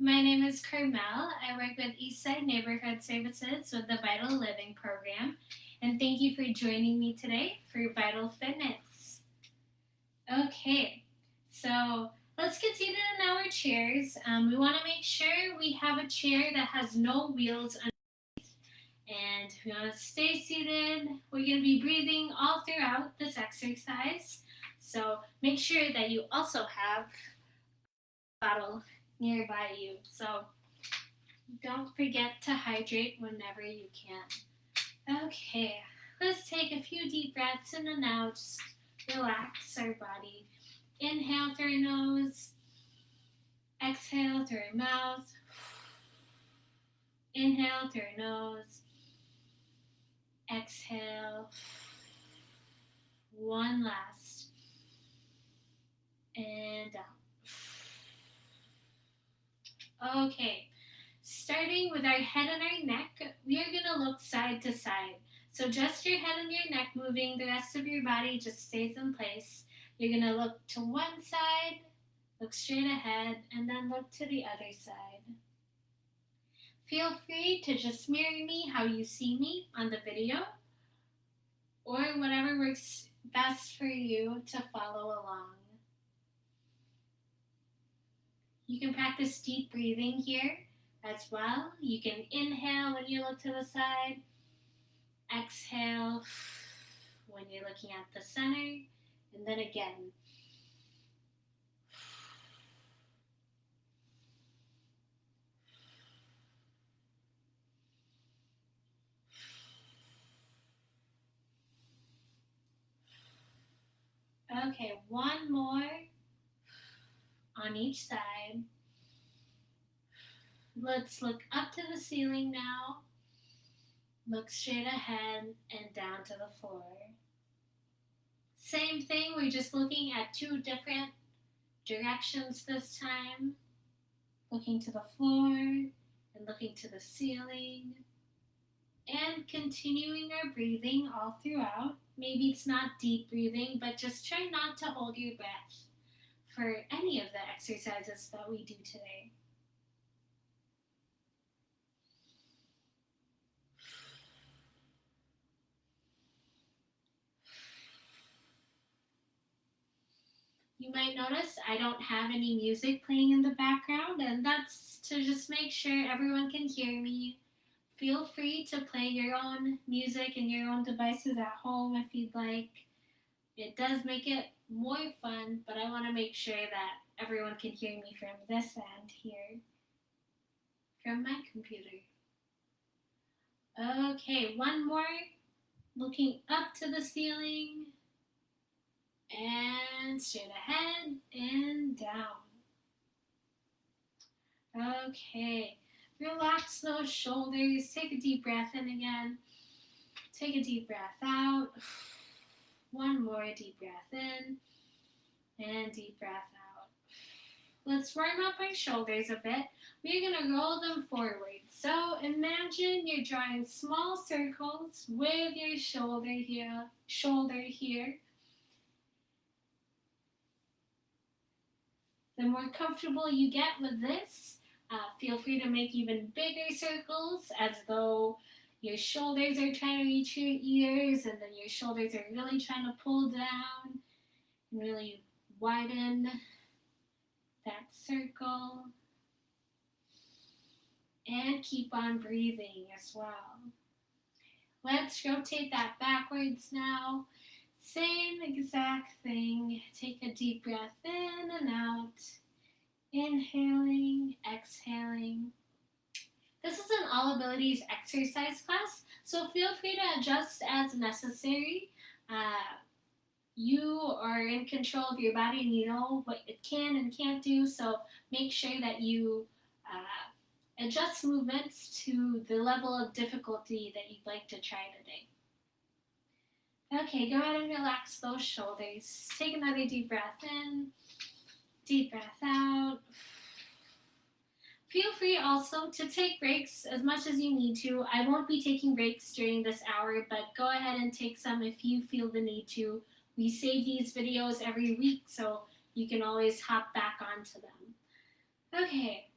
My name is Carmel. I work with Eastside Neighborhood Services with the Vital Living Program. And thank you for joining me today for Vital Fitness. Okay, so let's get seated in our chairs. We want to make sure we have a chair that has no wheels underneath. And we want to stay seated. We're going to be breathing all throughout this exercise. So make sure that you also have a bottle nearby you. So don't forget to hydrate whenever you can. Okay, let's take a few deep breaths in and out. Just relax our body. Inhale through our nose. Exhale through our mouth. Inhale through our nose. Exhale. One last. And out. Okay, starting with our head and our neck, we are going to look side to side. So just your head and your neck moving, the rest of your body just stays in place. You're going to look to one side, look straight ahead, and then look to the other side. Feel free to just mirror me how you see me on the video, or whatever works best for you to follow along. You can practice deep breathing here as well. You can inhale when you look to the side, exhale when you're looking at the center, and then again. Okay, one more on each side. Let's look up to the ceiling now. Look straight ahead and down to the floor. Same thing, we're just looking at two different directions this time. Looking to the floor and looking to the ceiling. And continuing our breathing all throughout. Maybe it's not deep breathing, but just try not to hold your breath for any of the exercises that we do today. You might notice I don't have any music playing in the background, and that's to just make sure everyone can hear me. Feel free to play your own music and your own devices at home if you'd like. It does make it more fun, but I want to make sure that everyone can hear me from this end here, from my computer. Okay, one more. Looking up to the ceiling, and straight ahead and down. Okay, relax those shoulders. Take a deep breath in again. Take a deep breath out. One more deep breath in and deep breath out. Let's warm up our shoulders a bit. We're going to roll them forward. So imagine you're drawing small circles with your shoulder here. The more comfortable you get with this, feel free to make even bigger circles as though your shoulders are trying to reach your ears and then your shoulders are really trying to pull down and really widen that circle. And keep on breathing as well. Let's rotate that backwards now. Same exact thing. Take a deep breath in and out. Inhaling, exhaling. This is an All Abilities exercise class, so feel free to adjust as necessary. You are in control of your body and you know what it can and can't do, so make sure that you adjust movements to the level of difficulty that you'd like to try today. Okay, go ahead and relax those shoulders. Take another deep breath in, deep breath out. Feel free also to take breaks as much as you need to. I won't be taking breaks during this hour, but go ahead and take some if you feel the need to. We save these videos every week, so you can always hop back onto them. Okay,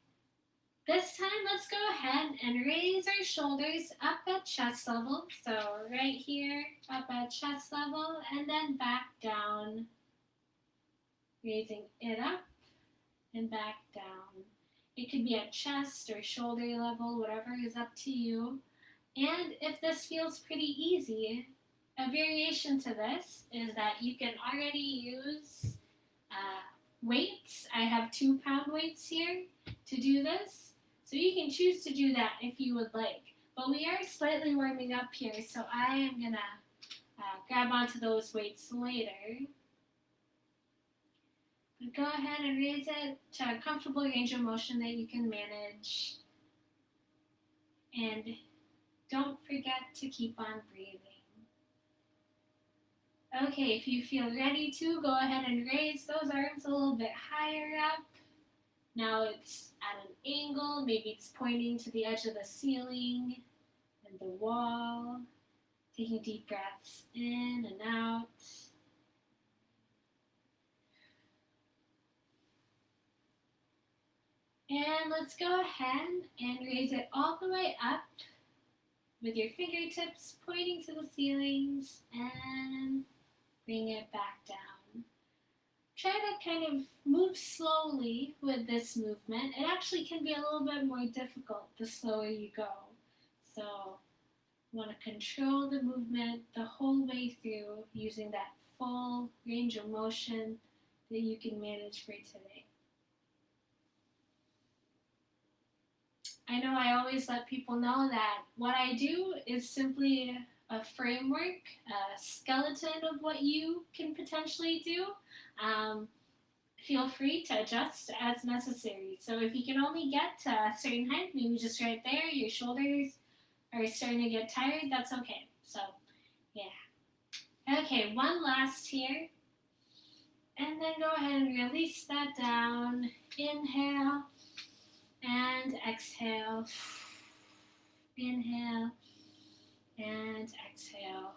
This time, let's go ahead and raise our shoulders up at chest level. So right here, up at chest level, and then back down, raising it up and back down. It could be at chest or shoulder level, whatever is up to you. And if this feels pretty easy, a variation to this is that you can already use weights. I have 2-pound weights here to do this. So you can choose to do that if you would like. But we are slightly warming up here, so I am going to grab onto those weights later. But go ahead and raise it to a comfortable range of motion that you can manage. And don't forget to keep on breathing. Okay, if you feel ready to, go ahead and raise those arms a little bit higher up. Now it's at an angle, maybe it's pointing to the edge of the ceiling and the wall. Taking deep breaths in and out. And let's go ahead and raise it all the way up with your fingertips pointing to the ceilings and bring it back down. Try to kind of move slowly with this movement. It actually can be a little bit more difficult the slower you go. So you want to control the movement the whole way through using that full range of motion that you can manage for today. I know I always let people know that what I do is simply a framework, a skeleton of what you can potentially do. Feel free to adjust as necessary. So if you can only get to a certain height, maybe just right there, your shoulders are starting to get tired, that's okay. So, yeah. Okay, one last here. And then go ahead and release that down. Inhale and exhale. Inhale and exhale.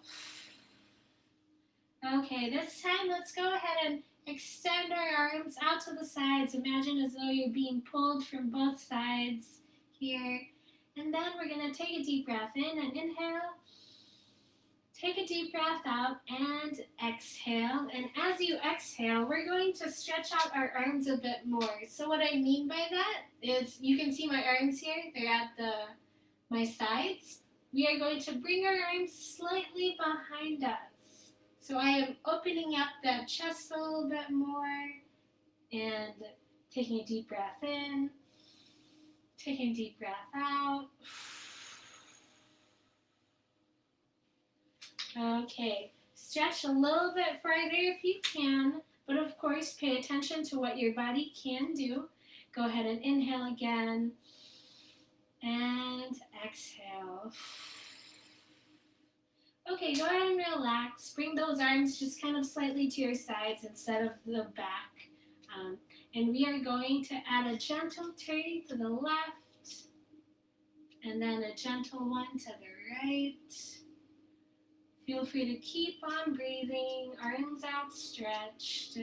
Okay, this time let's go ahead and extend our arms out to the sides. Imagine as though you're being pulled from both sides here. And then we're going to take a deep breath in and inhale. Take a deep breath out and exhale. And as you exhale, we're going to stretch out our arms a bit more. So what I mean by that is you can see my arms here. They're at my sides. We are going to bring our arms slightly behind us. So I am opening up that chest a little bit more and taking a deep breath in, taking a deep breath out. Okay, stretch a little bit farther if you can, but of course pay attention to what your body can do. Go ahead and inhale again and exhale. Okay, go ahead and relax. Bring those arms just kind of slightly to your sides instead of the back. And we are going to add a gentle turn to the left and then a gentle one to the right. Feel free to keep on breathing, arms outstretched.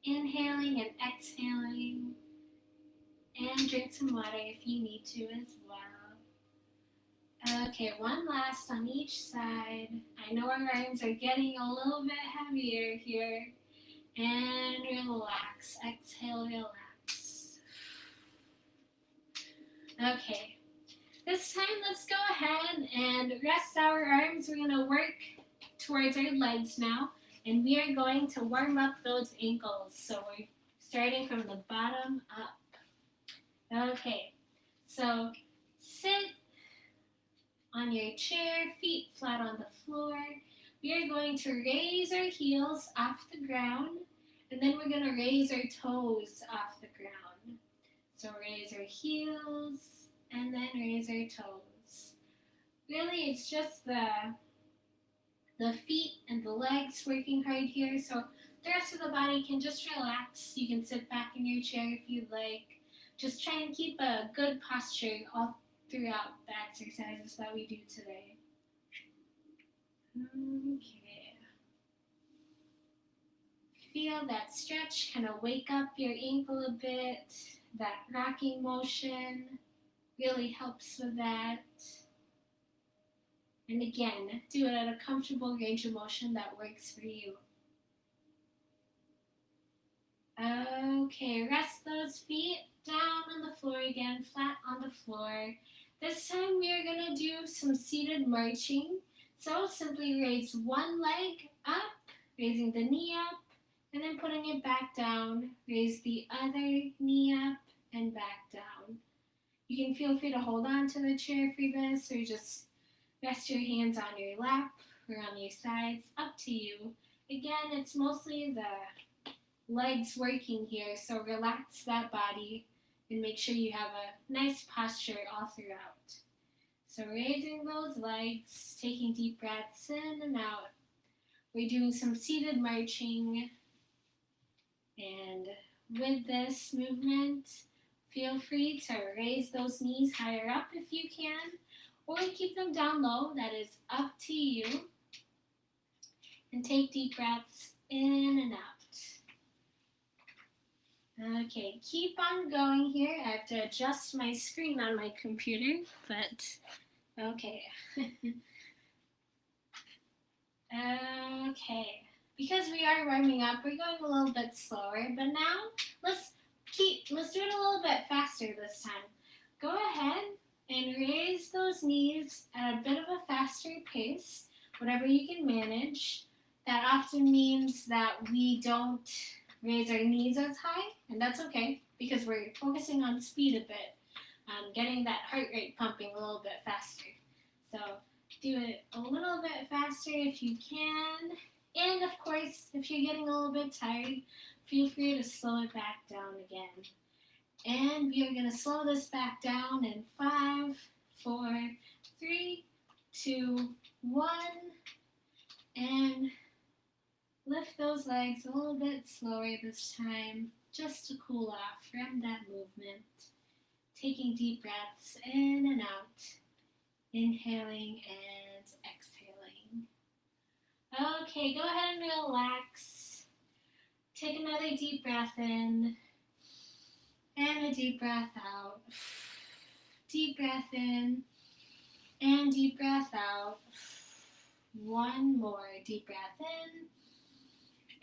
Inhaling and exhaling. And drink some water if you need to as well. Okay, one last on each side. I know our arms are getting a little bit heavier here. And relax. Exhale, relax. Okay. This time, let's go ahead and rest our arms. We're going to work towards our legs now. And we are going to warm up those ankles. So we're starting from the bottom up. Okay. So sit on your chair, feet flat on the floor. We are going to raise our heels off the ground, and then we're going to raise our toes off the ground. So raise our heels, and then raise our toes. Really, it's just the feet and the legs working hard here, so the rest of the body can just relax. You can sit back in your chair if you'd like. Just try and keep a good posture all throughout the exercises that we do today. Okay. Feel that stretch, kind of wake up your ankle a bit. That rocking motion really helps with that. And again, do it at a comfortable range of motion that works for you. Okay, rest those feet down on the floor again, flat on the floor. This time we are going to do some seated marching. So simply raise one leg up, raising the knee up, and then putting it back down. Raise the other knee up and back down. You can feel free to hold on to the chair for this, or just rest your hands on your lap or on your sides, up to you. Again, it's mostly the legs working here, so relax that body and make sure you have a nice posture all throughout. So raising those legs, taking deep breaths in and out. We're doing some seated marching, and with this movement, feel free to raise those knees higher up if you can, or keep them down low. That is up to you. And take deep breaths in and out. Okay, keep on going here. I have to adjust my screen on my computer, but okay. Okay, because we are warming up, we're going a little bit slower, but now let's do it a little bit faster this time. Go ahead and raise those knees at a bit of a faster pace, whatever you can manage. That often means that we don't raise our knees as high, and that's okay because we're focusing on speed a bit, getting that heart rate pumping a little bit faster. So do it a little bit faster if you can, and of course, if you're getting a little bit tired, feel free to slow it back down again. And we are going to slow this back down in 5, 4, 3, 2, 1, and lift those legs a little bit slower this time, just to cool off from that movement. Taking deep breaths in and out, inhaling and exhaling. Okay, go ahead and relax. Take another deep breath in, and a deep breath out. Deep breath in, and deep breath out. One more deep breath in,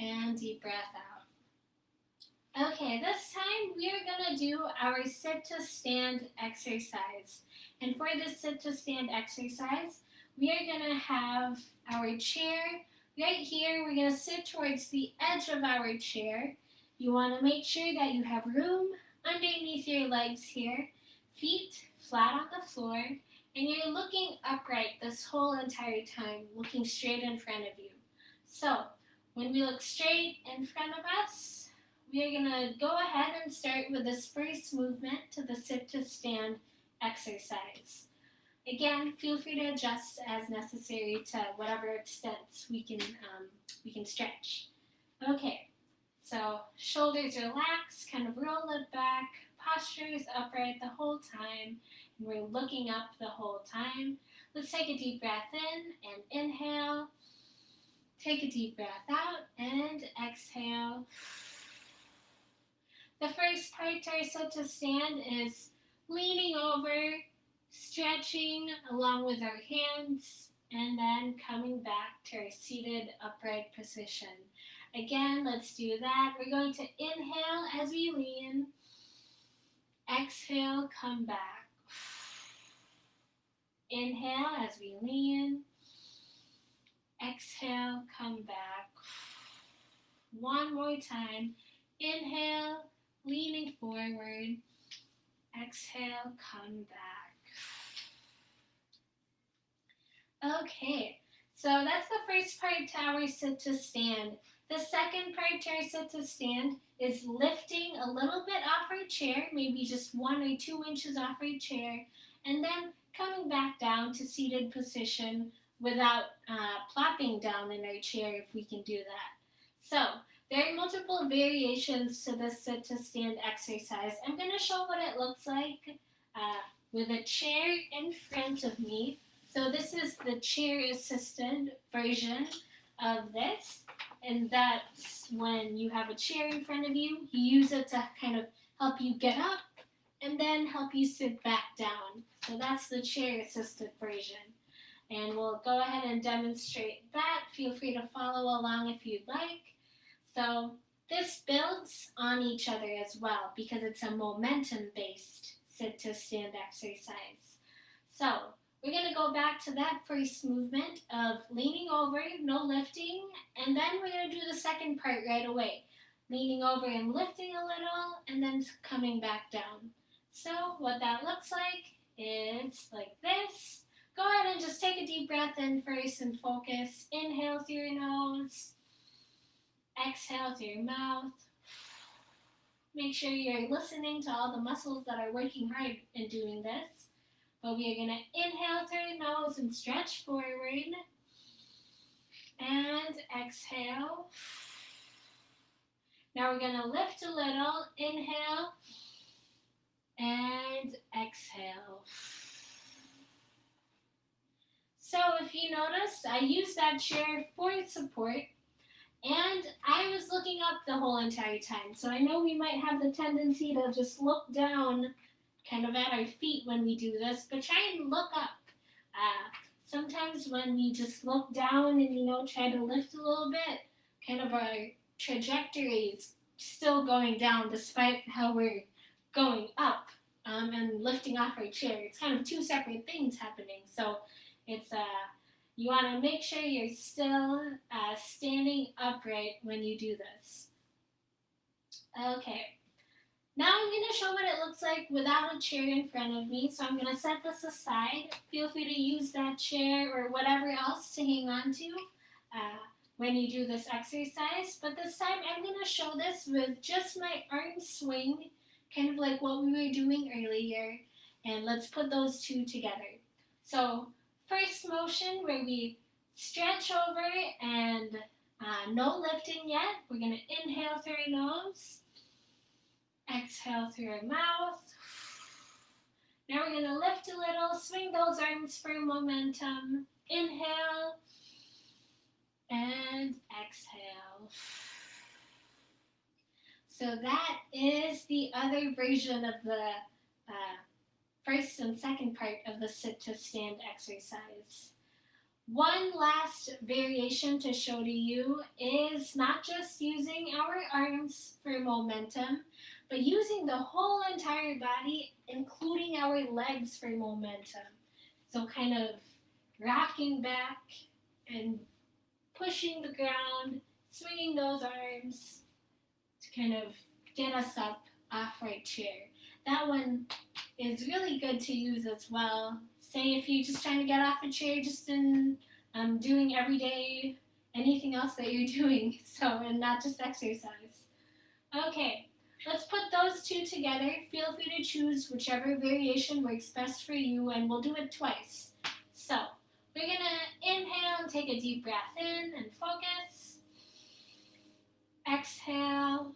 and deep breath out. Okay, this time we are going to do our sit to stand exercise. And for this sit to stand exercise, we are going to have our chair right here. We're going to sit towards the edge of our chair. You want to make sure that you have room underneath your legs here, feet flat on the floor, and you're looking upright this whole entire time, looking straight in front of you. So, when we look straight in front of us, we are going to go ahead and start with this first movement to the sit to stand exercise. Again, feel free to adjust as necessary to whatever extent we can stretch. Okay, so shoulders relaxed, kind of roll it back, posture is upright the whole time, and we're looking up the whole time. Let's take a deep breath in and inhale. Take a deep breath out and exhale. The first part to our sit to stand is leaning over, stretching along with our hands, and then coming back to our seated upright position. Again, let's do that. We're going to inhale as we lean. Exhale, come back. Inhale as we lean. Exhale, come back. One more time. Inhale, leaning forward. Exhale, come back. Okay, so that's the first part to our sit to stand. The second part to our sit to stand is lifting a little bit off our chair, maybe just 1 or 2 inches off our chair, and then coming back down to seated position without plopping down in our chair if we can do that. So there are multiple variations to this sit to stand exercise. I'm going to show what it looks like with a chair in front of me. So this is the chair-assisted version of this, and that's when you have a chair in front of you. You use it to kind of help you get up, and then help you sit back down. So that's the chair-assisted version. And we'll go ahead and demonstrate that. Feel free to follow along if you'd like. So this builds on each other as well because it's a momentum-based sit to stand exercise. So we're going to go back to that first movement of leaning over, no lifting, and then we're going to do the second part right away. Leaning over and lifting a little, and then coming back down. So what that looks like is like this. Go ahead and just take a deep breath in first and focus. Inhale through your nose. Exhale through your mouth. Make sure you're listening to all the muscles that are working hard in doing this. But we are going to inhale through your nose and stretch forward. And exhale. Now we're going to lift a little. Inhale. And exhale. So if you notice, I used that chair for support, and I was looking up the whole entire time. So I know we might have the tendency to just look down kind of at our feet when we do this, but try and look up. Sometimes when we just look down and, try to lift a little bit, kind of our trajectory is still going down despite how we're going up and lifting off our chair. It's kind of two separate things happening. So it's you want to make sure you're still standing upright when you do this. Okay. Now I'm going to show what it looks like without a chair in front of me. So I'm going to set this aside. Feel free to use that chair or whatever else to hang on to when you do this exercise. But this time I'm going to show this with just my arm swing, kind of like what we were doing earlier. And let's put those two together. So first motion where we stretch over and no lifting yet. We're going to inhale through our nose. Exhale through our mouth. Now we're going to lift a little. Swing those arms for momentum. Inhale. And exhale. So that is the other version of the first and second part of the sit to stand exercise. One last variation to show to you is not just using our arms for momentum, but using the whole entire body, including our legs for momentum. So kind of rocking back and pushing the ground, swinging those arms to kind of get us up off our chair. That one is really good to use as well. Say if you're just trying to get off a chair just in doing everyday anything else that you're doing, and not just exercise. Okay, let's put those two together. Feel free to choose whichever variation works best for you, and we'll do it twice. So we're going to inhale and take a deep breath in and focus. Exhale.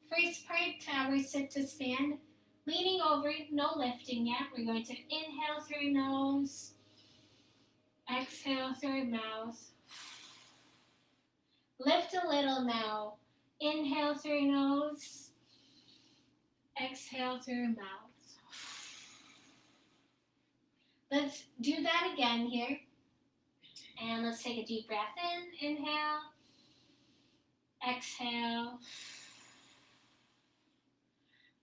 First part to our sit to stand. Leaning over, no lifting yet. We're going to inhale through your nose. Exhale through your mouth. Lift a little now. Inhale through your nose. Exhale through your mouth. Let's do that again here. And let's take a deep breath in. Inhale. Exhale.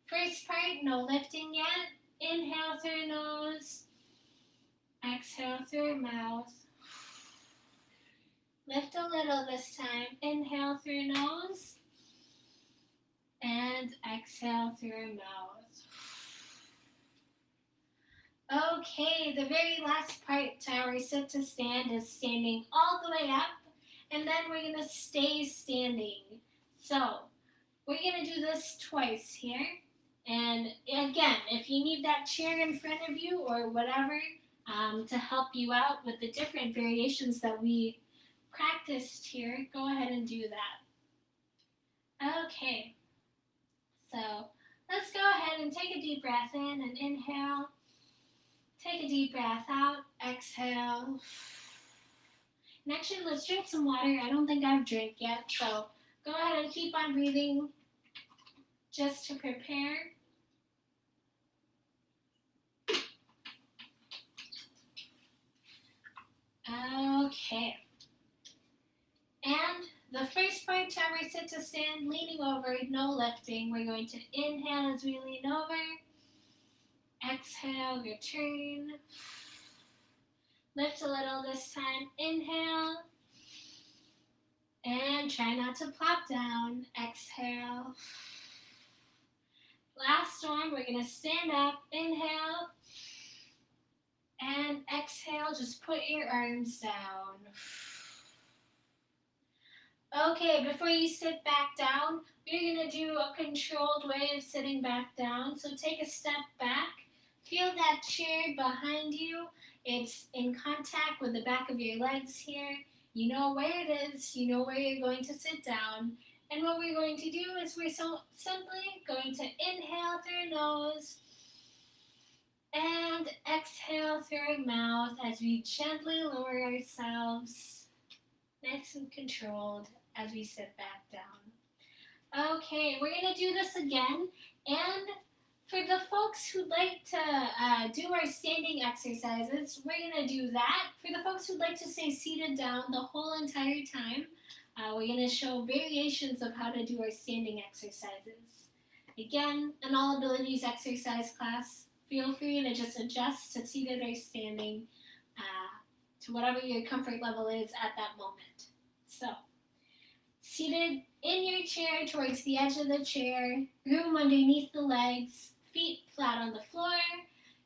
First part, no lifting yet. Inhale through your nose. Exhale through your mouth. Lift a little this time. Inhale through your nose. And exhale through your mouth. Okay, the very last part to our sit to stand is standing all the way up. And then we're going to stay standing. So, we're going to do this twice here. And again, if you need that chair in front of you or whatever to help you out with the different variations that we practiced here, go ahead and do that. Okay, so let's go ahead and take a deep breath in and inhale. Take a deep breath out, exhale. And actually, let's drink some water. I don't think I've drank yet, so Go ahead and keep on breathing just to prepare. Okay. And the first part to our sit to stand, leaning over, no lifting. We're going to inhale as we lean over. Exhale, return. Lift a little this time. Inhale. And try not to plop down. Exhale. Last one, we're going to stand up. Inhale. And exhale, just put your arms down. Okay, before you sit back down, we're going to do a controlled way of sitting back down. So take a step back. Feel that chair behind you. It's in contact with the back of your legs here. You know where it is. You know where you're going to sit down. And what we're going to do is we're simply going to inhale through our nose and exhale through our mouth as we gently lower ourselves, nice and controlled, as we sit back down. Okay, we're going to do this again. And for the folks who'd like to do our standing exercises, we're going to do that. For the folks who'd like to stay seated down the whole entire time, we're going to show variations of how to do our standing exercises. Again, an all abilities exercise class. Feel free to just adjust to seated or standing to whatever your comfort level is at that moment. So, seated in your chair towards the edge of the chair, room underneath the legs, feet flat on the floor,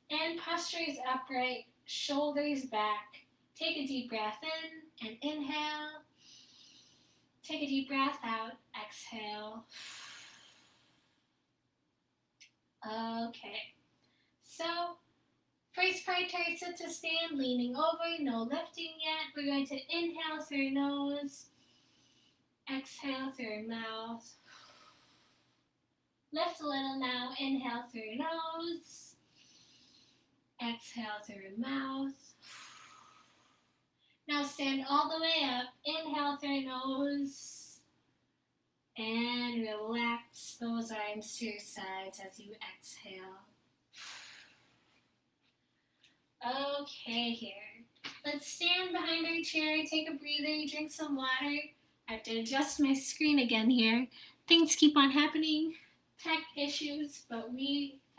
and postures upright, shoulders back. Take a deep breath in and inhale. Take a deep breath out, exhale. Okay, so first part, sit to stand, leaning over, no lifting yet. We're going to inhale through nose, exhale through mouth. Lift a little now, inhale through nose, exhale through mouth. Now stand all the way up, inhale through nose, and relax those arms to your sides as you exhale. Okay, here. Let's stand behind our chair, take a breather, drink some water. I have to adjust my screen again here. Things keep on happening, tech issues, but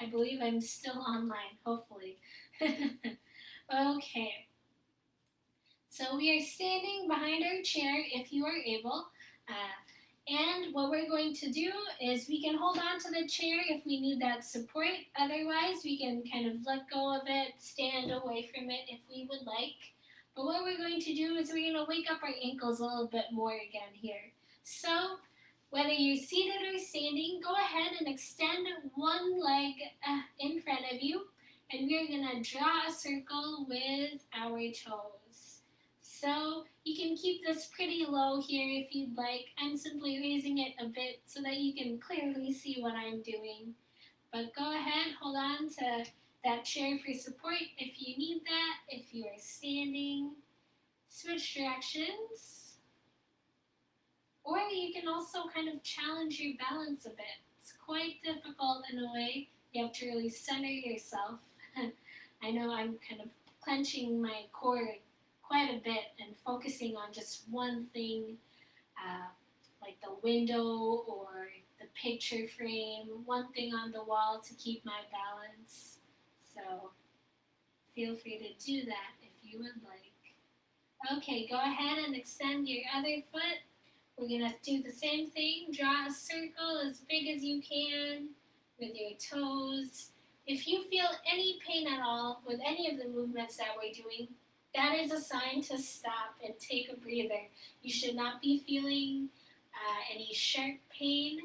I believe I'm still online, hopefully. Okay. So we are standing behind our chair if you are able. And what we're going to do is we can hold on to the chair if we need that support. Otherwise, we can kind of let go of it, stand away from it if we would like. But what we're going to do is we're going to wake up our ankles a little bit more again here. So whether you're seated or standing, go ahead and extend one leg in front of you. And we're going to draw a circle with our toes. So you can keep this pretty low here if you'd like. I'm simply raising it a bit so that you can clearly see what I'm doing. But go ahead, hold on to that chair for support if you need that, if you are standing. Switch directions. Or you can also kind of challenge your balance a bit. It's quite difficult in a way. You have to really center yourself. I know I'm kind of clenching my core quite a bit and focusing on just one thing, like the window or the picture frame, one thing on the wall to keep my balance. So feel free to do that if you would like. Okay, go ahead and extend your other foot. We're going to do the same thing. Draw a circle as big as you can with your toes. If you feel any pain at all with any of the movements that we're doing, that is a sign to stop and take a breather. You should not be feeling any sharp pain.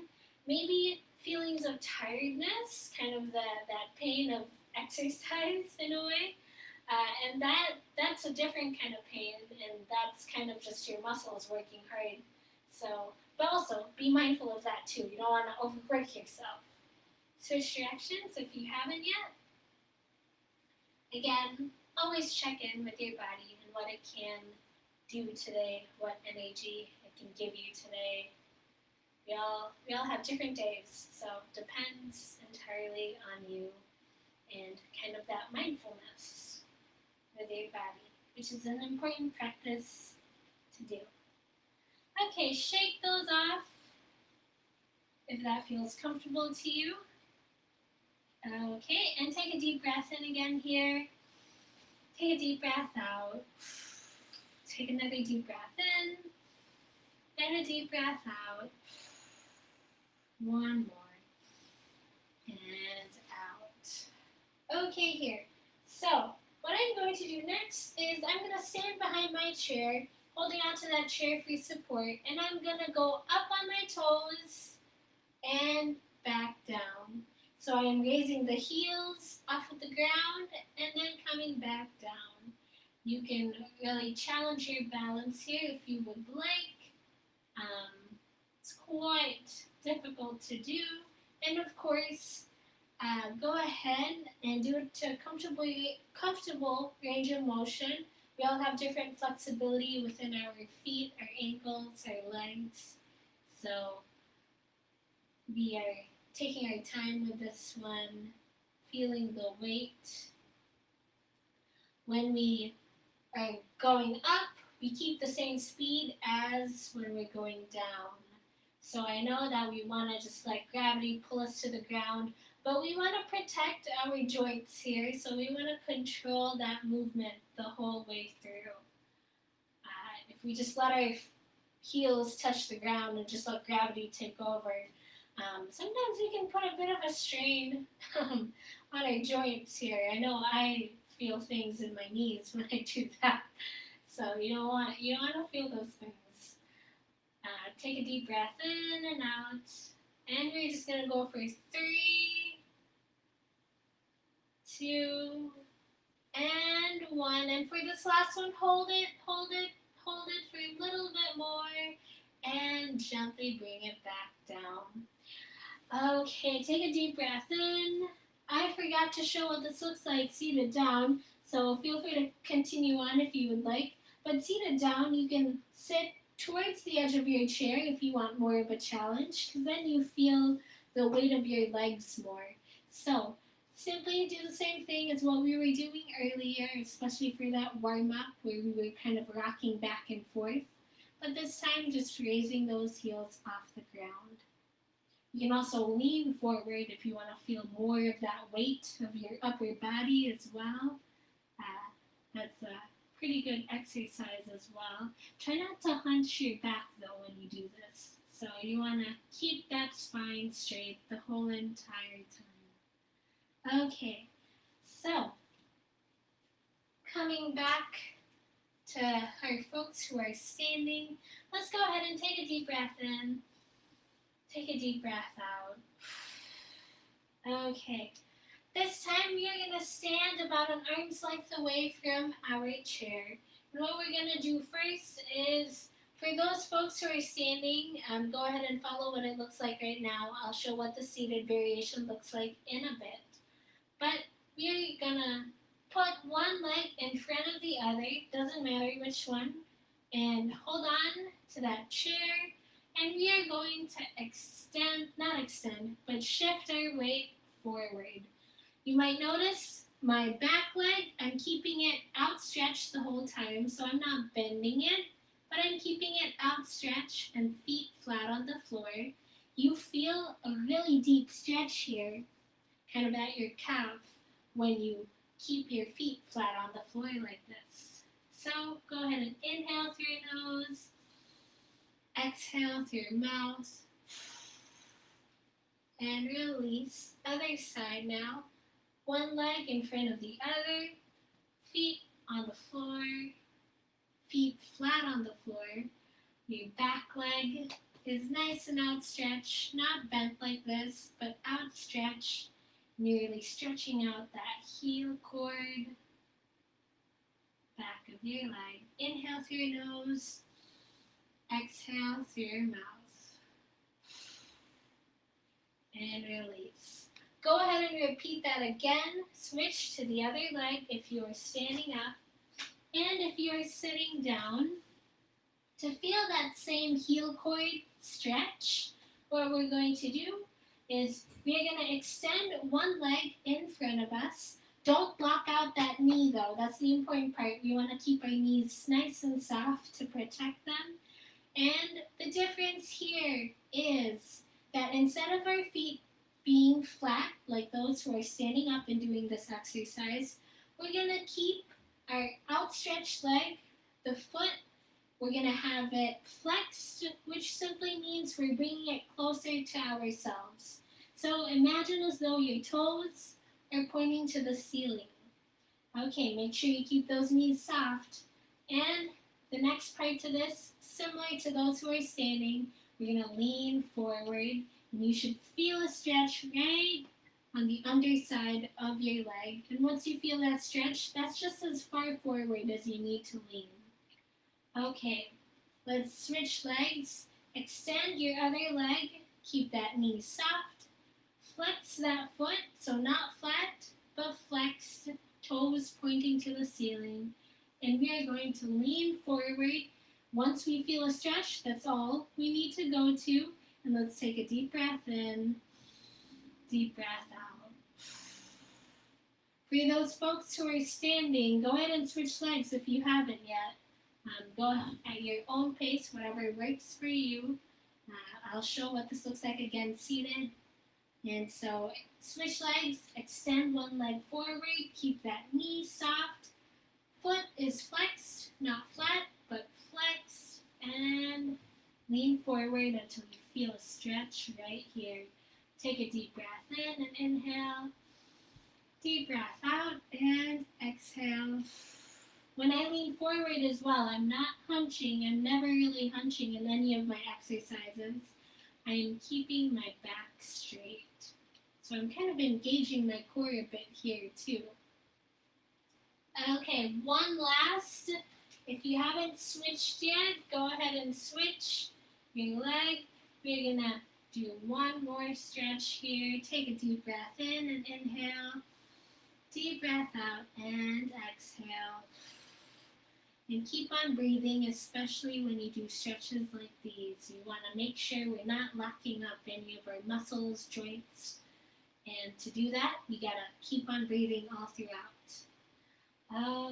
Maybe feelings of tiredness, kind of that pain of exercise in a way. And that's a different kind of pain, and that's kind of just your muscles working hard. So, but also be mindful of that too. You don't want to overwork yourself. Switch directions if you haven't yet. Again, always check in with your body and what it can do today, what energy it can give you today. We all have different days, so depends entirely on you and kind of that mindfulness with your body, which is an important practice to do. Okay, shake those off if that feels comfortable to you. Okay, and take a deep breath in again here. Take a deep breath out. Take another deep breath in. And a deep breath out. One more. And out. Okay, here. So, what I'm going to do next is I'm going to stand behind my chair, holding onto that chair for support, and I'm going to go up on my toes and back down. So I am raising the heels off of the ground and then coming back down. You can really challenge your balance here if you would like. It's quite difficult to do. And of course, go ahead and do it to comfortable range of motion. We all have different flexibility within our feet, our ankles, our legs. So we are taking our time with this one, feeling the weight. When we are going up, we keep the same speed as when we're going down. So I know that we want to just let gravity pull us to the ground, but we want to protect our joints here, so we want to control that movement the whole way through. If we just let our heels touch the ground and just let gravity take over, sometimes we can put a bit of a strain on our joints here. I know I feel things in my knees when I do that, so you don't want to feel those things. Take a deep breath in and out, and we're just gonna go for 3, 2, and 1. And for this last one, hold it for a little bit more, and gently bring it back down. Okay, take a deep breath in. I forgot to show what this looks like seated down, so feel free to continue on if you would like. But seated down, you can sit towards the edge of your chair if you want more of a challenge, because then you feel the weight of your legs more. So simply do the same thing as what we were doing earlier, especially for that warm-up where we were kind of rocking back and forth. But this time, just raising those heels off the ground. You can also lean forward if you want to feel more of that weight of your upper body as well. That's a pretty good exercise as well. Try not to hunch your back though when you do this. So you want to keep that spine straight the whole entire time. Okay, so coming back to our folks who are standing, let's go ahead and take a deep breath in. Take a deep breath out. Okay. This time we are going to stand about an arm's length away from our chair. And what we're going to do first is, for those folks who are standing, go ahead and follow what it looks like right now. I'll show what the seated variation looks like in a bit. But we're going to put one leg in front of the other, doesn't matter which one, and hold on to that chair. And we are going to shift our weight forward. You might notice my back leg, I'm keeping it outstretched the whole time, so I'm not bending it, but I'm keeping it outstretched and feet flat on the floor. You feel a really deep stretch here, kind of at your calf, when you keep your feet flat on the floor like this. So go ahead and inhale through your nose, exhale through your mouth, and release. Other side now. One leg in front of the other, feet on the floor, feet flat on the floor. Your back leg is nice and outstretched, not bent like this, but outstretched, nearly stretching out that heel cord, back of your leg. Inhale through your nose, exhale through your mouth, and release. Go ahead and repeat that again. Switch to the other leg if you are standing up. And if you are sitting down, to feel that same heel cord stretch, what we're going to do is we're going to extend one leg in front of us. Don't block out that knee though. That's the important part. We want to keep our knees nice and soft to protect them. And the difference here is that instead of our feet being flat, like those who are standing up and doing this exercise, we're going to keep our outstretched leg, the foot, we're going to have it flexed, which simply means we're bringing it closer to ourselves. So imagine as though your toes are pointing to the ceiling. Okay, make sure you keep those knees soft. And the next part to this, similar to those who are standing, we're going to lean forward. And you should feel a stretch right on the underside of your leg. And once you feel that stretch, that's just as far forward as you need to lean. Okay, let's switch legs. Extend your other leg. Keep that knee soft. Flex that foot, so not flat, but flexed, toes pointing to the ceiling. And we are going to lean forward. Once we feel a stretch, that's all we need to go to. And let's take a deep breath in, deep breath out. For those folks who are standing, go ahead and switch legs if you haven't yet. Go at your own pace, whatever works for you. I'll show what this looks like again seated. And so switch legs, extend one leg forward, keep that knee soft. Foot is flexed, not flat, but flexed. And lean forward until you feel a stretch right here. Take a deep breath in and inhale. Deep breath out and exhale. When I lean forward as well, I'm not hunching. I'm never really hunching in any of my exercises. I am keeping my back straight. So I'm kind of engaging my core a bit here too. Okay, one last. If you haven't switched yet, go ahead and switch your leg. We're gonna do one more stretch here. Take a deep breath in and inhale. Deep breath out and exhale. And keep on breathing, especially when you do stretches like these. You want to make sure we're not locking up any of our muscles, joints. And to do that, we gotta keep on breathing all throughout.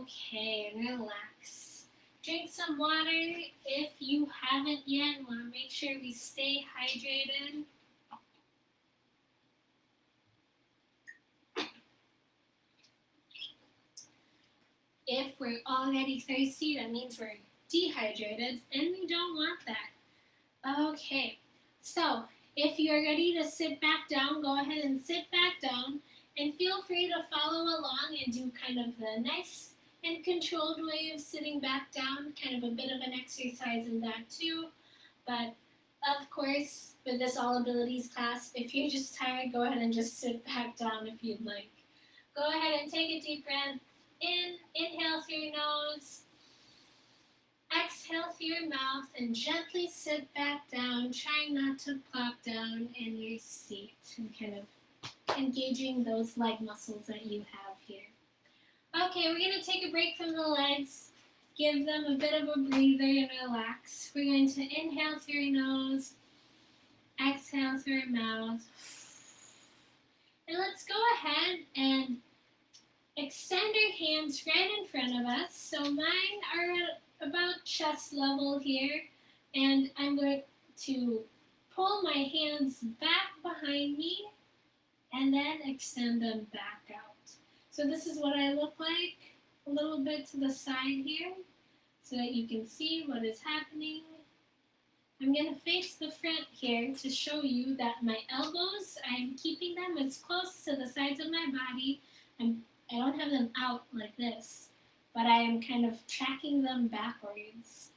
Okay, relax. Drink some water if you haven't yet. Want to make sure we stay hydrated. If we're already thirsty, that means we're dehydrated, and we don't want that. Okay, so if you're ready to sit back down, go ahead and sit back down, and feel free to follow along and do kind of the nice and controlled way of sitting back down, kind of a bit of an exercise in that too. But of course, with this All Abilities class, if you're just tired, go ahead and just sit back down if you'd like. Go ahead and take a deep breath in, inhale through your nose, exhale through your mouth, and gently sit back down, trying not to plop down in your seat and kind of engaging those leg muscles that you have here. Okay, we're going to take a break from the legs, give them a bit of a breather and relax. We're going to inhale through your nose, exhale through your mouth. And let's go ahead and extend our hands right in front of us. So mine are at about chest level here, and I'm going to pull my hands back behind me and then extend them back out. So this is what I look like, a little bit to the side here, so that you can see what is happening. I'm going to face the front here to show you that my elbows, I'm keeping them as close to the sides of my body. I don't have them out like this, but I am kind of tracking them backwards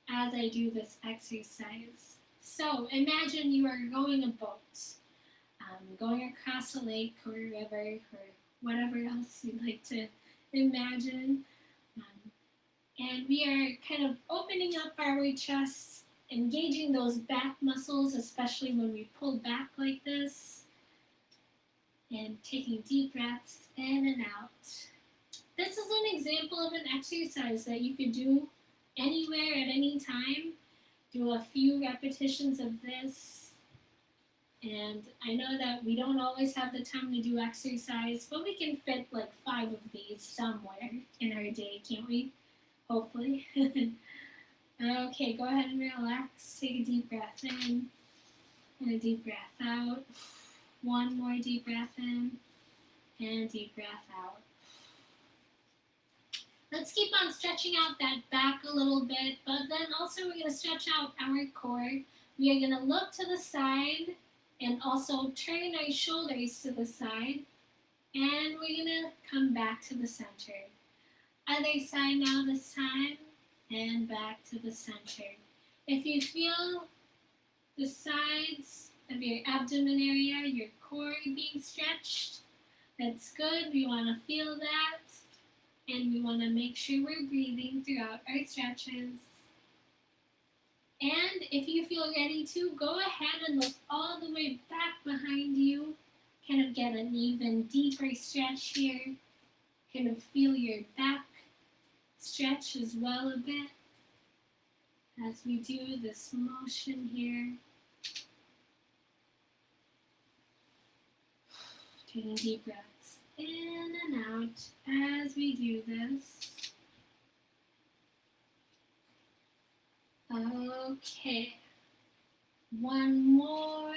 as I do this exercise. So imagine you are rowing a boat, going across a lake or a river or whatever else you'd like to imagine. And we are kind of opening up our chests, engaging those back muscles, especially when we pull back like this, and taking deep breaths in and out. This is an example of an exercise that you could do anywhere at any time. Do a few repetitions of this. And I know that we don't always have the time to do exercise, but we can fit like 5 of these somewhere in our day, can't we? Hopefully. Okay, go ahead and relax. Take a deep breath in and a deep breath out. One more deep breath in and deep breath out. Let's keep on stretching out that back a little bit, but then also we're going to stretch out our core. We are going to look to the side and also turn our shoulders to the side, and we're going to come back to the center. Other side now this time, and back to the center. If you feel the sides of your abdomen area, your core being stretched, that's good. We want to feel that, and we want to make sure we're breathing throughout our stretches. And if you feel ready to, go ahead and look all the way back behind you. Kind of get an even deeper stretch here. Kind of feel your back stretch as well a bit as we do this motion here. Taking deep breaths in and out as we do this. Okay, one more,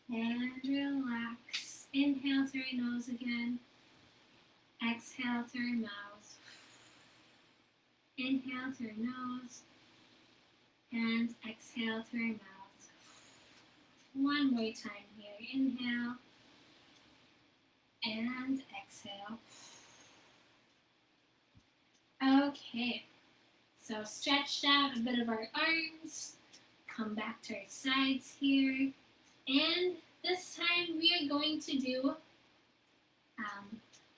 and relax. Inhale through your nose again. Exhale through your mouth. Inhale through your nose, and exhale through your mouth. One more time here. Inhale, and exhale. Okay. So stretched out a bit of our arms, come back to our sides here, and this time we are going to do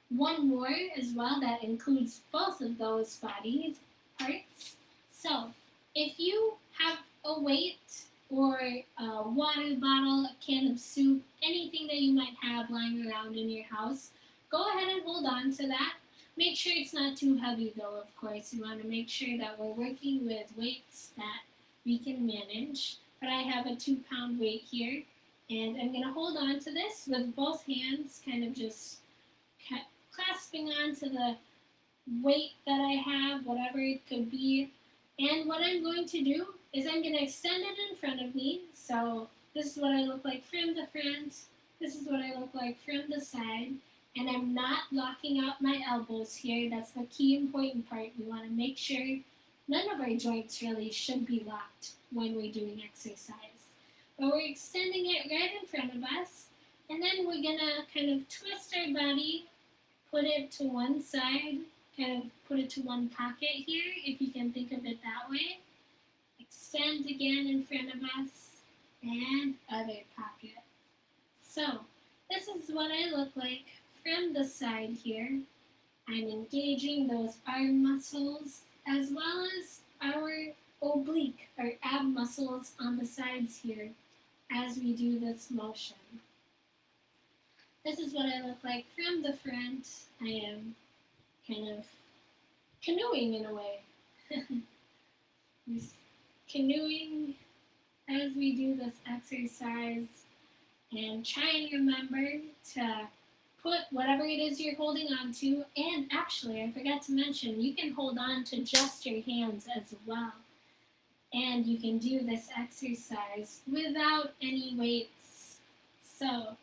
one more as well that includes both of those body parts. So if you have a weight or a water bottle, a can of soup, anything that you might have lying around in your house, go ahead and hold on to that. Make sure it's not too heavy though, of course. You want to make sure that we're working with weights that we can manage. But I have a 2-pound weight here, and I'm going to hold on to this with both hands, kind of just clasping onto the weight that I have, whatever it could be. And what I'm going to do is I'm going to extend it in front of me. So this is what I look like from the front. This is what I look like from the side. And I'm not locking out my elbows here. That's the key important part. We want to make sure none of our joints really should be locked when we're doing exercise. But we're extending it right in front of us. And then we're going to kind of twist our body, put it to one side, kind of put it to one pocket here, if you can think of it that way. Extend again in front of us, and other pocket. So this is what I look like from the side here. I'm engaging those arm muscles as well as our oblique, our ab muscles on the sides here as we do this motion. This is what I look like from the front. I am kind of canoeing in a way. Just canoeing as we do this exercise, and try and remember to put whatever it is you're holding on to, and actually, I forgot to mention, you can hold on to just your hands as well. And you can do this exercise without any weights. So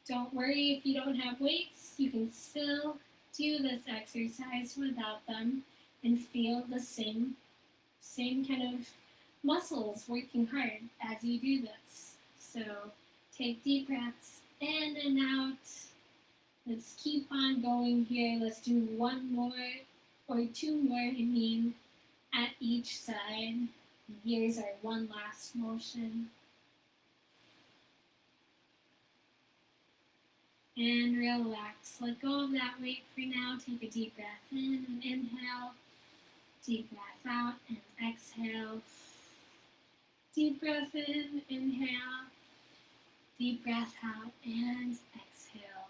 don't worry if you don't have weights, you can still do this exercise without them and feel the same kind of muscles working hard as you do this. So take deep breaths in and out. Let's keep on going here. Let's do one more or two more, at each side. And here's our one last motion. And relax. Let go of that weight for now. Take a deep breath in and inhale. Deep breath out and exhale. Deep breath in, inhale. Deep breath out and exhale.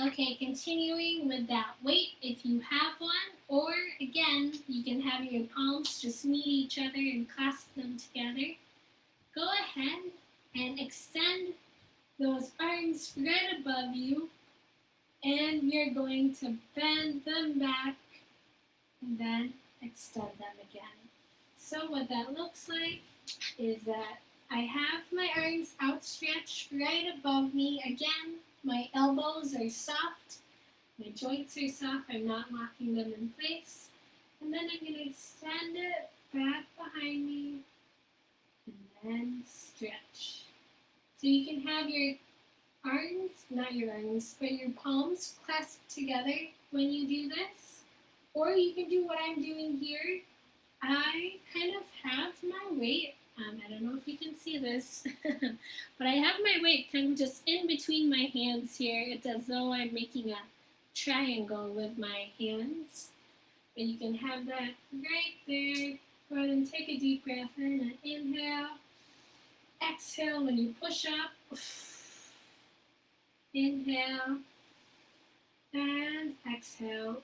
Okay, continuing with that weight if you have one, or again, you can have your palms just meet each other and clasp them together. ahead and extend those arms right above you, and we're going to bend them back and then extend them again. So what that looks like is that I have my arms outstretched right above me. Again, my elbows are soft, my joints are soft, I'm not locking them in place. And then I'm going to extend it back behind me and then stretch. So you can have your arms, not your arms, but your palms clasped together when you do this. Or you can do what I'm doing here. I kind of have my weight, I don't know if you can see this, but I have my weight kind of just in between my hands here. It's as though I'm making a triangle with my hands. But you can have that right there. Go ahead and take a deep breath in and inhale. Exhale when you push up. Inhale and exhale.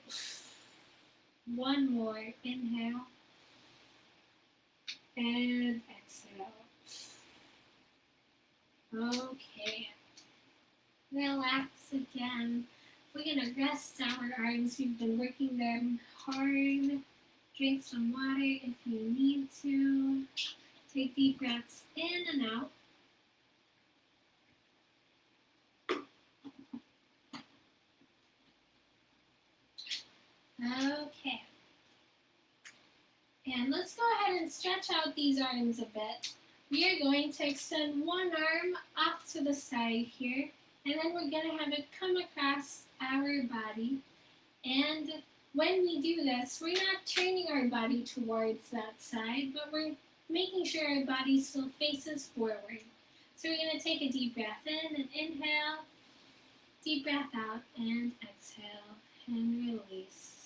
One more. Inhale and exhale. Okay. Relax again. We're going to rest our arms. We've been working them hard. Drink some water if you need to. Take deep breaths in and out. Okay. And let's go ahead and stretch out these arms a bit. We are going to extend one arm off to the side here, and then we're going to have it come across our body. And when we do this, we're not turning our body towards that side, but we're making sure our body still faces forward. So we're going to take a deep breath in and inhale, deep breath out and exhale and release.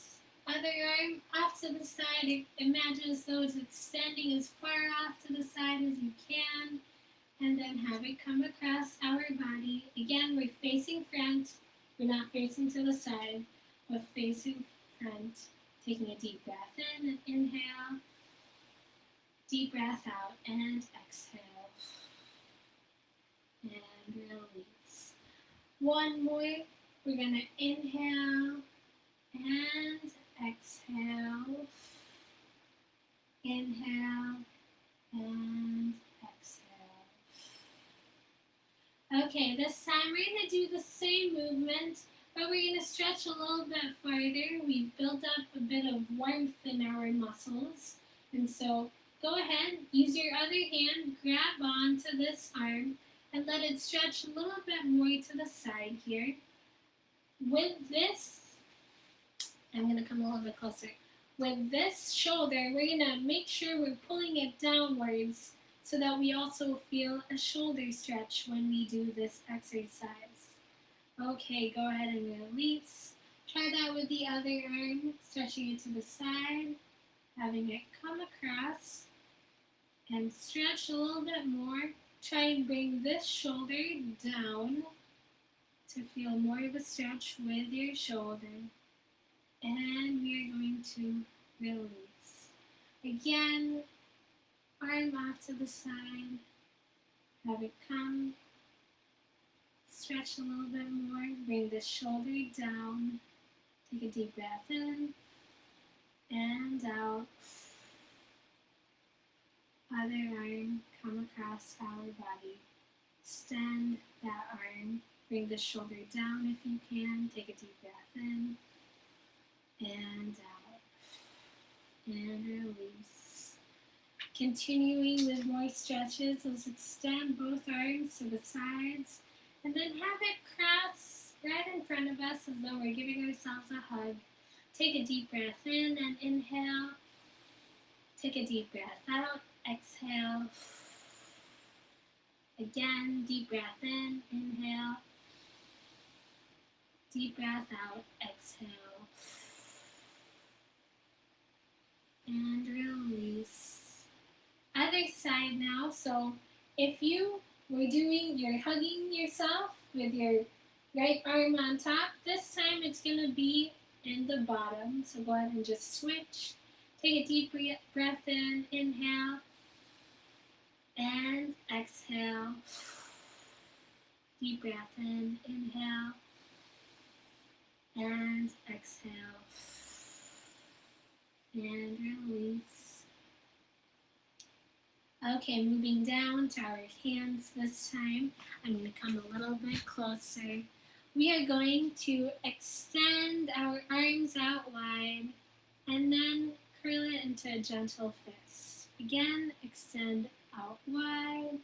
Other arm off to the side. Imagine as though it's extending as far off to the side as you can, and then have it come across our body. Again, we're facing front. We're not facing to the side, but facing front. Taking a deep breath in and inhale. Deep breath out and exhale. And release. One more. We're going to inhale and exhale. Inhale and exhale. Okay, this time we're going to do the same movement, but we're going to stretch a little bit farther. We've built up a bit of warmth in our muscles, and so go ahead, use your other hand, grab onto this arm, and let it stretch a little bit more to the side here. With this, I'm going to come a little bit closer. With this shoulder, we're going to make sure we're pulling it downwards so that we also feel a shoulder stretch when we do this exercise. Okay, go ahead and release. Try that with the other arm, stretching it to the side, having it come across, and stretch a little bit more. Try and bring this shoulder down to feel more of a stretch with your shoulder. And we are going to release. Again, arm off to the side. Have it come. Stretch a little bit more. Bring the shoulder down. Take a deep breath in and out. Other arm, come across our body. Extend that arm. Bring the shoulder down if you can. Take a deep breath in and out. And release. Continuing with more stretches. Let's extend both arms to the sides. And then have it cross right in front of us as though we're giving ourselves a hug. Take a deep breath in and inhale. Take a deep breath out. Exhale. Again, deep breath in, inhale. Deep breath out, exhale. And release. Other side now. So if you were you're hugging yourself with your right arm on top, this time it's going to be in the bottom. So go ahead and just switch. Take a deep breath in, inhale. And exhale. exhale. Deep breath in, inhale, and exhale, and release. Okay, moving down to our hands this time. I'm going to come a little bit closer. We are going to extend our arms out wide and then curl it into a gentle fist. Again, extend out wide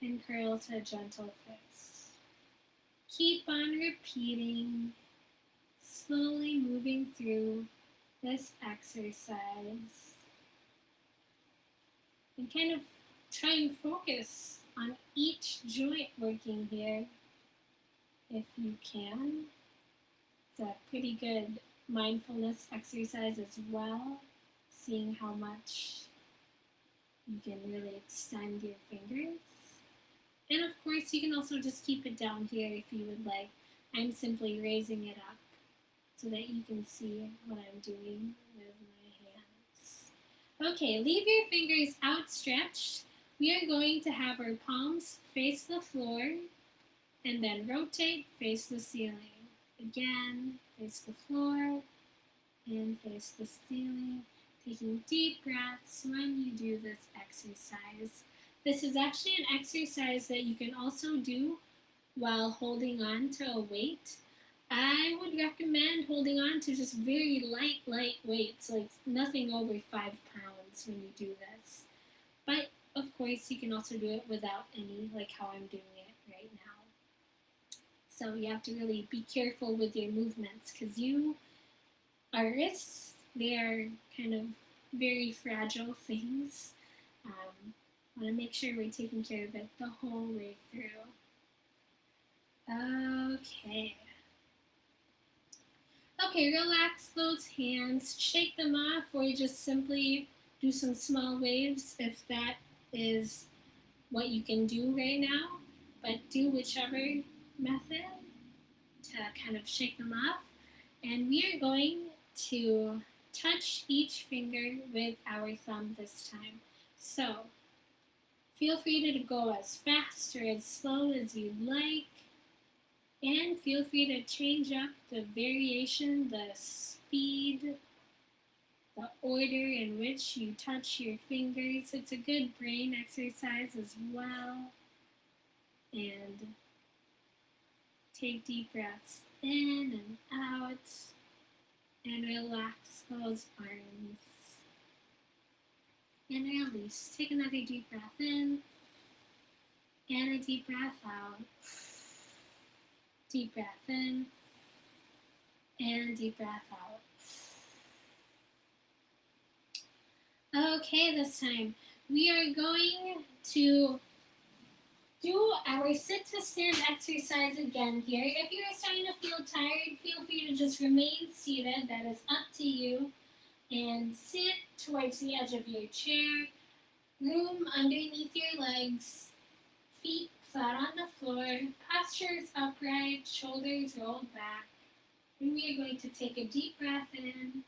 and curl to a gentle fist. Keep on repeating, slowly moving through this exercise. And kind of try and focus on each joint working here if you can. It's a pretty good mindfulness exercise as well, seeing how much you can really extend your fingers. And of course, you can also just keep it down here if you would like. I'm simply raising it up so that you can see what I'm doing with my hands. Okay, leave your fingers outstretched. We are going to have our palms face the floor and then rotate, face the ceiling. Again, face the floor and face the ceiling. Taking deep breaths when you do this exercise. This is actually an exercise that you can also do while holding on to a weight. I would recommend holding on to just very light weights, like nothing over 5 pounds when you do this. But of course, you can also do it without any, like how I'm doing it right now. So you have to really be careful with your movements because our wrists, they are kind of very fragile things. Want to make sure we're taking care of it the whole way through. Okay, relax those hands, shake them off, or just simply do some small waves if that is what you can do right now. But do whichever method to kind of shake them off. And we are going to touch each finger with our thumb this time. So feel free to go as fast or as slow as you'd like. And feel free to change up the variation, the speed, the order in which you touch your fingers. It's a good brain exercise as well. And take deep breaths in and out. And relax those arms. And release. Take another deep breath in. And a deep breath out. Deep breath in. And deep breath out. Okay, this time we are going to do our sit to stand exercise again here. If you're starting to feel tired, feel free to just remain seated. That is up to you. And sit towards the edge of your chair. Room underneath your legs. Feet flat on the floor. Postures upright. Shoulders rolled back. And we are going to take a deep breath in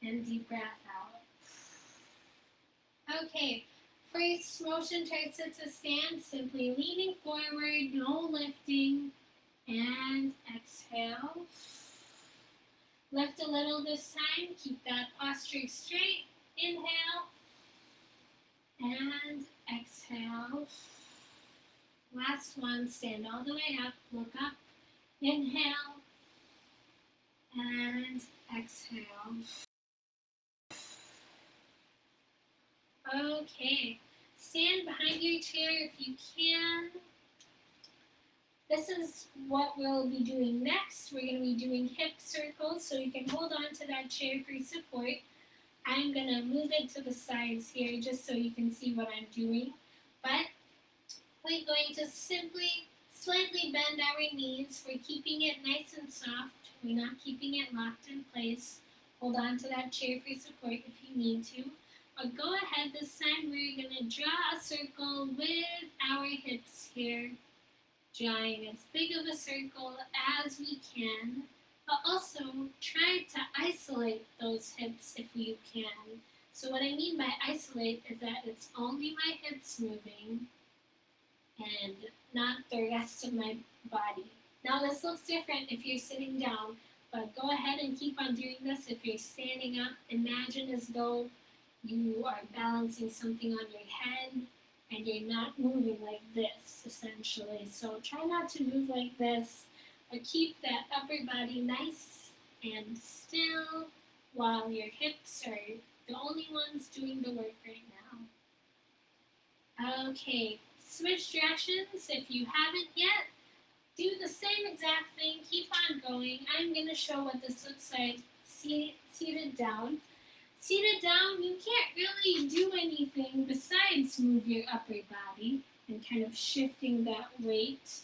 and deep breath out. Okay. First motion towards sit to stand, simply leaning forward, no lifting, and exhale. Lift a little this time, keep that posture straight, inhale, and exhale. Last one, stand all the way up, look up, inhale, and exhale. Okay, stand behind your chair if you can. This is what we'll be doing next. We're going to be doing hip circles, so you can hold on to that chair for support. I'm going to move it to the sides here just so you can see what I'm doing. But we're going to simply slightly bend our knees. We're keeping it nice and soft. We're not keeping it locked in place. Hold on to that chair for support if you need to. But go ahead, this time we're going to draw a circle with our hips here. Drawing as big of a circle as we can, but also try to isolate those hips if you can. So what I mean by isolate is that it's only my hips moving, and not the rest of my body. Now this looks different if you're sitting down, but go ahead and keep on doing this. If you're standing up, imagine as though you are balancing something on your head and you're not moving like this, essentially. So try not to move like this, but keep that upper body nice and still while your hips are the only ones doing the work right now. Okay, switch directions if you haven't yet. Do the same exact thing, keep on going. I'm going to show what this looks like seated down. Seated down, you can't really do anything besides move your upper body and kind of shifting that weight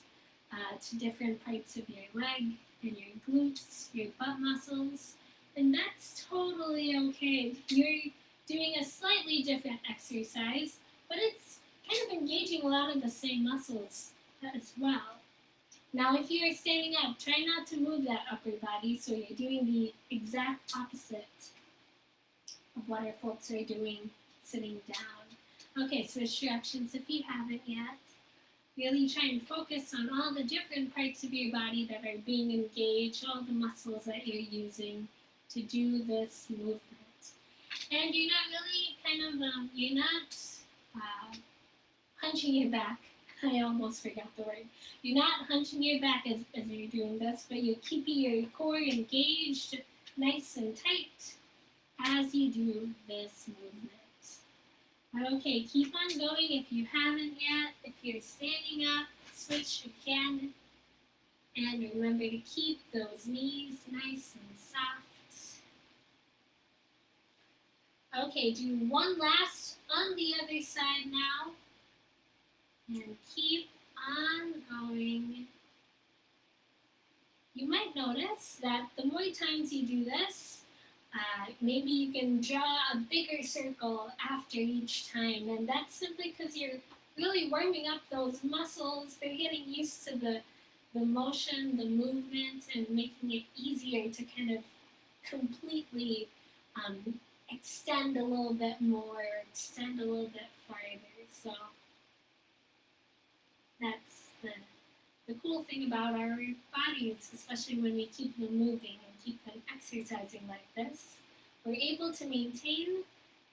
to different parts of your leg and your glutes, your butt muscles, and that's totally okay. You're doing a slightly different exercise, but it's kind of engaging a lot of the same muscles as well. Now, if you are standing up, try not to move that upper body so you're doing the exact opposite of what our folks are doing sitting down. Okay, switch directions if you haven't yet. Really try and focus on all the different parts of your body that are being engaged, all the muscles that you're using to do this movement. And you're not really you're not hunching your back. I almost forgot the word. You're not hunching your back as you're doing this, but you're keeping your core engaged nice and tight as you do this movement. Okay, keep on going if you haven't yet. If you're standing up, switch again. And remember to keep those knees nice and soft. Okay, do one last on the other side now. And keep on going. You might notice that the more times you do this, maybe you can draw a bigger circle after each time, and that's simply because you're really warming up those muscles. They're getting used to the motion, the movement, and making it easier to kind of completely extend a little bit more, extend a little bit farther. So that's the cool thing about our bodies, especially when we keep them moving and keep them exercising like this. We're able to maintain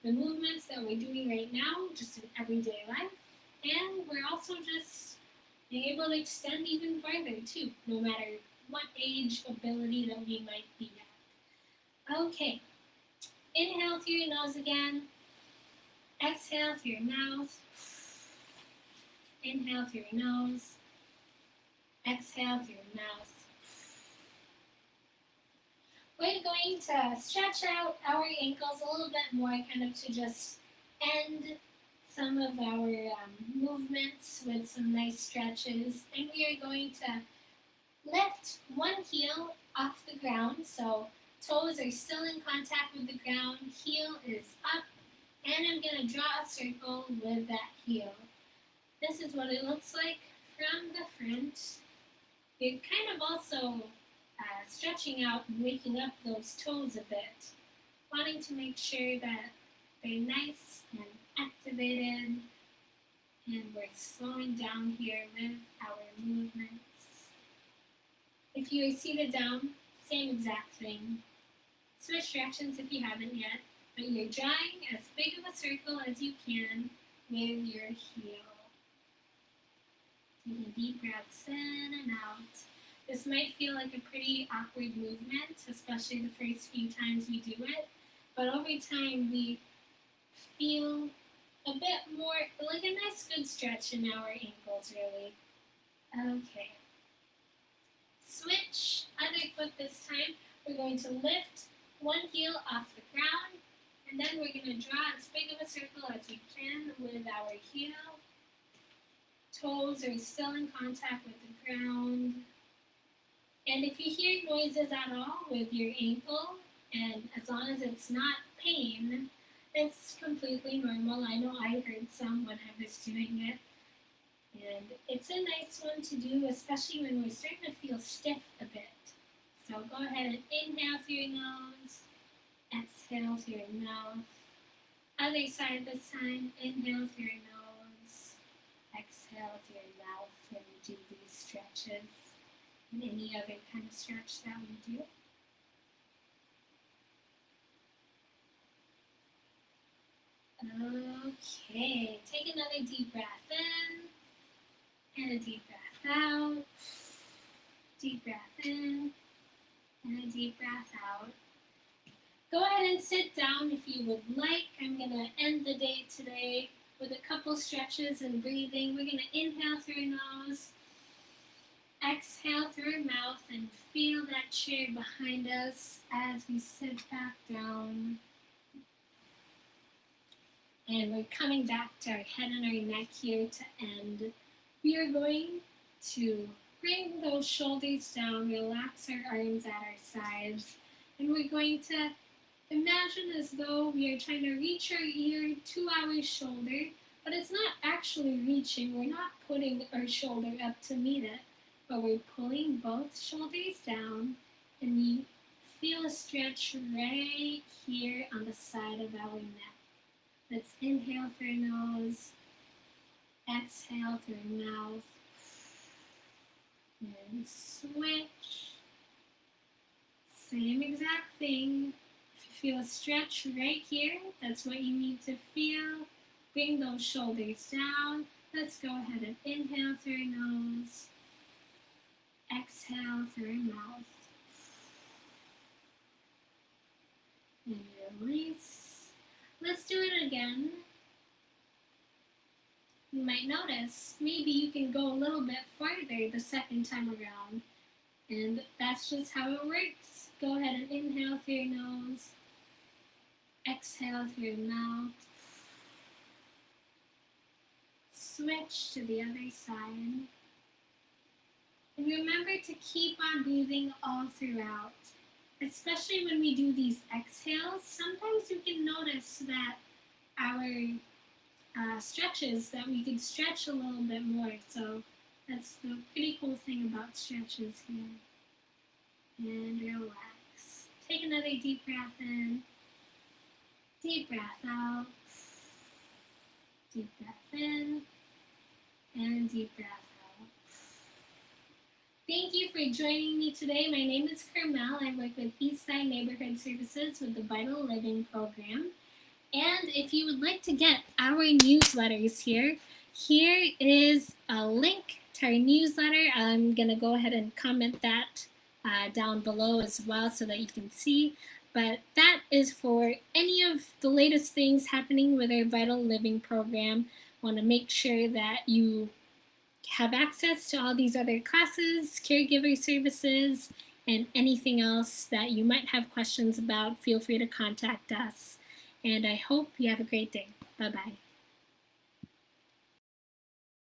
the movements that we're doing right now just in everyday life, and we're also just being able to extend even farther too, no matter what age ability that we might be at. Okay, inhale through your nose again, exhale through your mouth, inhale through your nose, exhale through your mouth. We're going to stretch out our ankles a little bit more, kind of to just end some of our movements with some nice stretches. And we are going to lift one heel off the ground, so toes are still in contact with the ground, heel is up, and I'm going to draw a circle with that heel. This is what it looks like from the front. You're kind of also stretching out and waking up those toes a bit, wanting to make sure that they're nice and activated, and we're slowing down here with our movements. If you are seated down, same exact thing. Switch directions if you haven't yet, but you're drawing as big of a circle as you can with your heel. Taking deep breaths in and out. This might feel like a pretty awkward movement, especially the first few times we do it, but over time we feel a bit more like a nice good stretch in our ankles, really. Okay. Switch other foot this time. We're going to lift one heel off the ground, and then we're going to draw as big of a circle as we can with our heel. Toes are still in contact with the ground. And if you hear noises at all with your ankle, and as long as it's not pain, it's completely normal. I know I heard some when I was doing it. And it's a nice one to do, especially when we're starting to feel stiff a bit. So go ahead and inhale through your nose, exhale through your mouth. Other side this time, inhale through your nose, exhale exhale through your mouth when we do these stretches and any other kind of stretch that we do. Okay, take another deep breath in and a deep breath out. Deep breath in and a deep breath out. Go ahead and sit down if you would like. I'm going to end the day today with a couple stretches and breathing. We're going to inhale through your nose, exhale through your mouth, and feel that chair behind us as we sit back down. And we're coming back to our head and our neck here to end. We are going to bring those shoulders down, relax our arms at our sides, and we're going to imagine as though we are trying to reach our ear to our shoulder, but it's not actually reaching. We're not putting our shoulder up to meet it, but we're pulling both shoulders down, and we feel a stretch right here on the side of our neck. Let's inhale through your nose, exhale through your mouth, and switch. Same exact thing. If you feel a stretch right here, that's what you need to feel. Bring those shoulders down. Let's go ahead and inhale through your nose, exhale through your mouth, and release. Let's do it again. You might notice maybe you can go a little bit farther the second time around, and that's just how it works. Go ahead and inhale through your nose, exhale through your mouth, switch to the other side, and remember to keep on breathing all throughout. Especially when we do these exhales, sometimes you can notice that our stretches, that we can stretch a little bit more. So that's the pretty cool thing about stretches here. And relax. Take another deep breath in, deep breath out, deep breath in, and deep breath out. Thank you for joining me today. My name is Carmel. I work with Eastside Neighborhood Services with the Vital Living Program. And if you would like to get our newsletters here is a link to our newsletter. I'm going to go ahead and comment that down below as well so that you can see. But that is for any of the latest things happening with our Vital Living Program. I want to make sure that you have access to all these other classes, caregiver services, and anything else that you might have questions about. Feel free to contact us. And I hope you have a great day. Bye-bye.